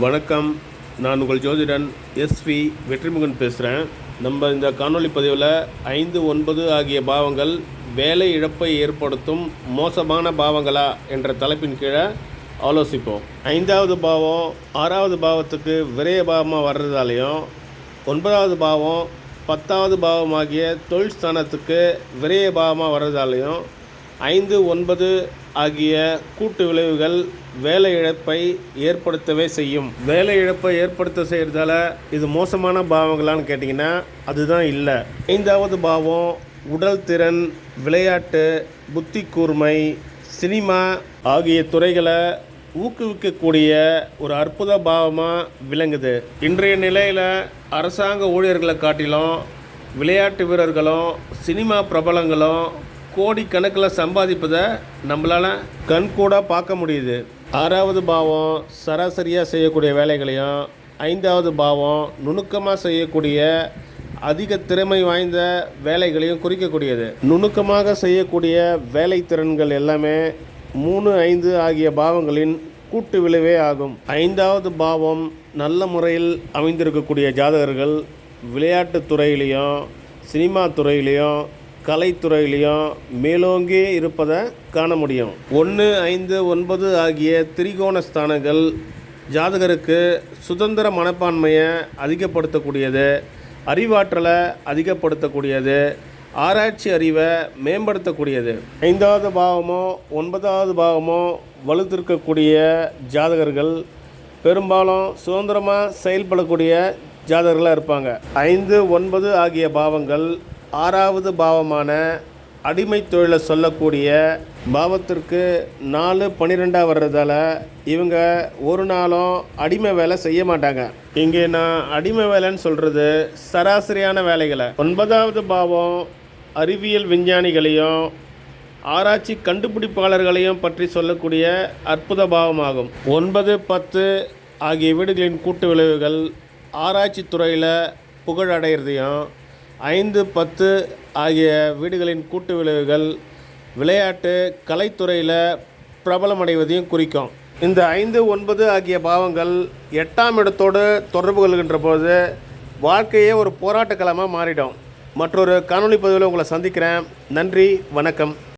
வணக்கம். நான் உங்கள் ஜோதிடன் எஸ்வி வெற்றிமுகன் பேசுகிறேன். நம்ம இந்த காணொளி பதிவில் 5, 9 ஆகிய பாவங்கள் வேலை இழப்பை ஏற்படுத்தும் மோசமான பாவங்களா என்ற தலைப்பின் கீழே ஆலோசிப்போம். 5வது பாவம் 6வது பாவத்துக்கு விரய பாவமாக வர்றதாலையும், 9வது பாவம் 10வது பாவம் ஆகிய தொழில் ஸ்தானத்துக்கு விரய பாவமாக வர்றதாலையும் 5, 9 ஆகிய கூட்டு விளைவுகள் வேலை இழப்பை ஏற்படுத்தவே செய்யும். வேலை இழப்பை ஏற்படுத்த செய்கிறதால இது மோசமான பாவங்களான்னு கேட்டிங்கன்னா அதுதான் இல்லை. 5வது பாவம் உடல் திறன், விளையாட்டு, புத்தி கூர்மை, சினிமா ஆகிய துறைகளை ஊக்குவிக்கக்கூடிய ஒரு அற்புத பாவமாக விளங்குது. இன்றைய நிலையில் அரசாங்க ஊழியர்களை காட்டிலும் விளையாட்டு வீரர்களும் சினிமா பிரபலங்களும் கோடிக்கணக்கில் சம்பாதிப்பதை நம்மளால் கண்கூட பார்க்க முடியுது. 6வது பாவம் சராசரியாக செய்யக்கூடிய வேலைகளையும், 5வது பாவம் நுணுக்கமாக செய்யக்கூடிய அதிக திறமை வாய்ந்த வேலைகளையும் குறிக்கக்கூடியது. நுணுக்கமாக செய்யக்கூடிய வேலை திறன்கள் எல்லாமே 3, 5 ஆகிய பாவங்களின் கூட்டு விளைவே ஆகும். 5வது பாவம் நல்ல முறையில் அமைந்திருக்கக்கூடிய ஜாதகர்கள் விளையாட்டு துறையிலையும் சினிமா துறையிலையும் கலைத்துறையிலையும் மேலோங்கி இருப்பதை காண முடியும். 1, 5, 9 ஆகிய திரிகோண ஸ்தானங்கள் ஜாதகருக்கு சுதந்திர மனப்பான்மையை அதிகப்படுத்தக்கூடியது, அறிவாற்றலை அதிகப்படுத்தக்கூடியது, ஆராய்ச்சி அறிவை மேம்படுத்தக்கூடியது. 5வது பாவமோ 9வது பாவமோ வலுத்திருக்கக்கூடிய ஜாதகர்கள் பெரும்பாலும் சுதந்திரமாக செயல்படக்கூடிய ஜாதகர்களாக இருப்பாங்க. 5, 9 ஆகிய பாவங்கள் 6வது பாவமான அடிமை தொழிலை சொல்லக்கூடிய பாவத்திற்கு 4, 12 வர்றதால இவங்க ஒரு நாளும் அடிமை வேலை செய்ய மாட்டாங்க. இங்கே நான் அடிமை வேலைன்னு சொல்கிறது சராசரியான வேலைகளை. 9வது பாவம் அறிவியல் விஞ்ஞானிகளையும் ஆராய்ச்சி கண்டுபிடிப்பாளர்களையும் பற்றி சொல்லக்கூடிய அற்புத பாவமாகும். 9, 10 ஆகிய வீடுகளின் கூட்டு விளைவுகள் ஆராய்ச்சி துறையில் புகழடைகிறதையும், 5, 10 ஆகிய வீடுகளின் கூட்டு விளைவுகள் விளையாட்டு கலைத்துறையில் பிரபலமடைவதையும் குறிக்கும். இந்த 5, 9 ஆகிய பாவங்கள் 8ஆம் இடத்தோடு தொடர்பு கொள்கின்ற போது வாழ்க்கையே ஒரு போராட்ட களமாக மாறிடும். மற்றொரு காணொளி பதிவில் உங்களை சந்திக்கிறேன். நன்றி, வணக்கம்.